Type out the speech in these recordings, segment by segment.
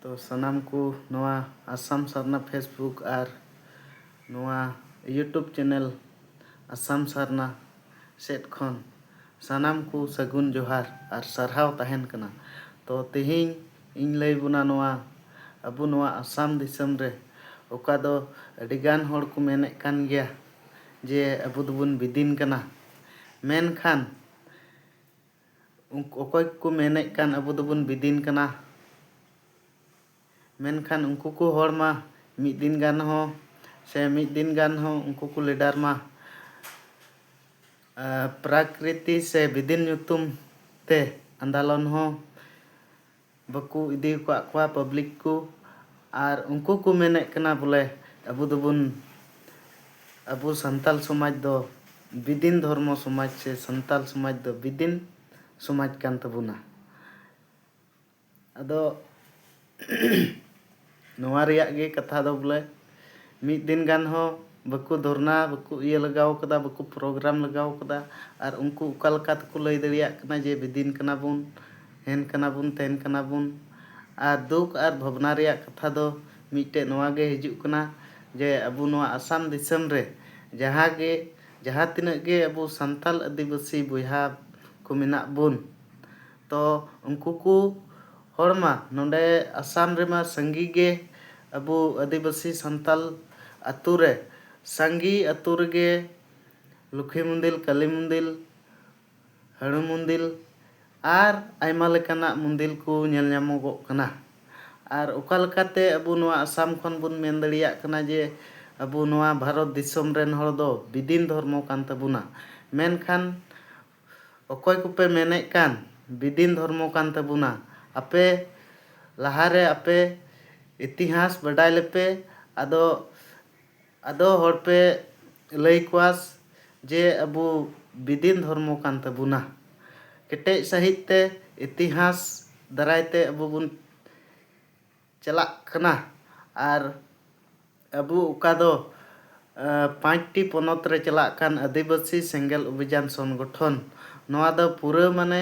तो सनाम को नवा आसाम सारना फेसबुक और नवा यूट्यूब चैनल आसाम सारना सेट खन सनाम को सगुन जोहार और सरहाव तहन कना। तो तेहिं इन लई बुना नवा अबु नवा आसाम दिसम रे ओका दो अडिगान होड़ को मेने कान गया जे अबु दुबुन बिदिन कना मेनखान ओकोय को मेने कान अबु दुबुन बिदिन कना मेनखान उनको को होड़ मा मिद दिन गान हो से मिद दिन गान हो उनको को लीडर मा प्रकृति से बिदिन ᱧᱩᱛᱩᱢ ते आंदोलन हो बकु इदी को पब्लिक को और उनको को मेने कना बोले अबु दुबुन अबु संताल समाज दो बिदिन धर्म समाज से संताल समाज दो बिदिन समाज कान तबुना अदो नवा रिया गे कथा दो बोले मिद दिन गान हो बकु धरना बकु ये लगाव कदा बकु प्रोग्राम लगाव कदा और उनको उकालका को लई दरिया कना जे बिदिन कना बुन हेन कना बुन तेन कना बुन और दुख और भवना रिया कथा दो मिटे नवा गे हिजु कना जे अबु नवा आसाम दिसम रे जहाँ तिनाग गे अबु संताल आदिवासी बुहा को मेना बुन तो उनको को होड़मा नोंडे आसाम रेमा संगी गे अबु आदिवासी संताल अतु रे संगी अतु रे लुखी मंदिल काली मंदिल हड़ू मंदिल और आयमा लेकाना मंदिल को नेल ᱧᱟᱢᱚᱜᱚᱜ कना और ओकालकाते अबु नवा आसाम खन बुन मेन दड़िया कना जे अबु नवा भारत दिसम रेन हड़ दो बिदिन धर्म कान तबुना मेनखान ओकोय कोपे मेने कान बिदिन धर्म कान तबुना आपे लहारे आपे इतिहास बडाय लेपे अदो हड़ पे लई क्वास जे अबु बिदिन धर्म कान तबुना केटे सहित ते इतिहास दरायते अबु बुन चला कना और अबु उका दो 5टी पोनोत रे चला कान आदिवासी सेंगेल अभियान संगठन नवा दो पूरा माने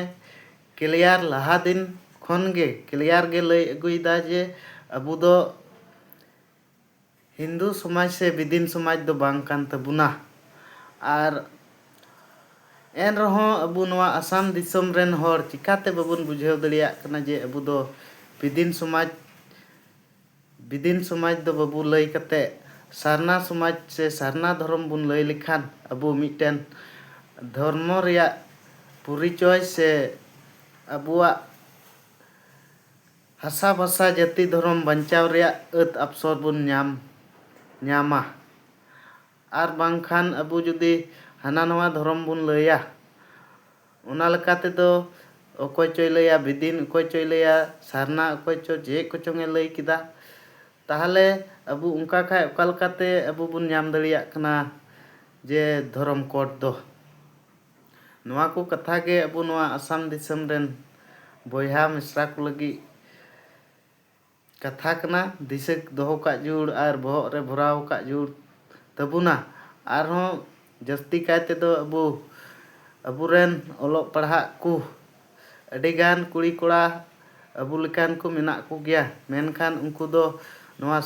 क्लियर लहा दिन खन गे क्लियर गे लई अगुइदा जे अबु दो हिंदू समाज से बिदिन समाज दो बांग कान तबुना और एन रहो अबु नवा आसाम दिसम रेन होड़ चिकाते बाबुन बुझाव दड़िया कना जे अबु दो बिदिन समाज दो बाबु लई कते सारना समाज से सारना धर्म बुन लई लिखान अबु मिटेन धर्म रिया परिचय से अबुआ हसा भाषा जाति धर्म बंचाव रिया अत अवसर बुन ᱧᱟᱢᱟ और बांखान अबु जुदी हाना नवा धर्म बुन लैया ओना लेकाते दो ओकोय चोय लैया बिदिन ओकोय चोय लैया सारना ओकोय चो जे कोचोंगे लई किदा ताहले अबु उनका खाय ओकालकाते अबु बुन ᱧाम दड़िया कना जे धर्म कोड दो नवा को कथा गे अबु नवा आसाम दिसम रेन बोयहा मिश्रा को लगी कथा कना दिसे दोहो का जुड़ और बहक रे भराव का जुड़ तबुना और जस्ती कायते दो अबुरेन ओलोग पढ़ा को अडिगान कुड़ी कोड़ा अबु लेकान को मेना को गया मेनखान उनको दो नवा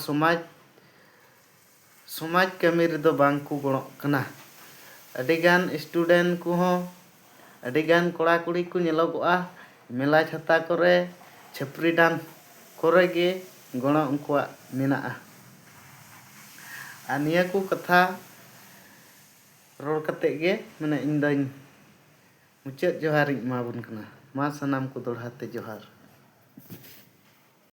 समाज कमी रे दो बांग को गणो कना अडिगान स्टूडेंट को हो अडिगान कोड़ा कुड़ी को नेलोगोआ मेला छाता करे छपरी डान करे गे गणो उनको मेना आ निया को कथा रोड कते गे माने इन दाइन मुचाद जोहार इमा बुन कना मा सनाम को दोढ़ाते जोहार।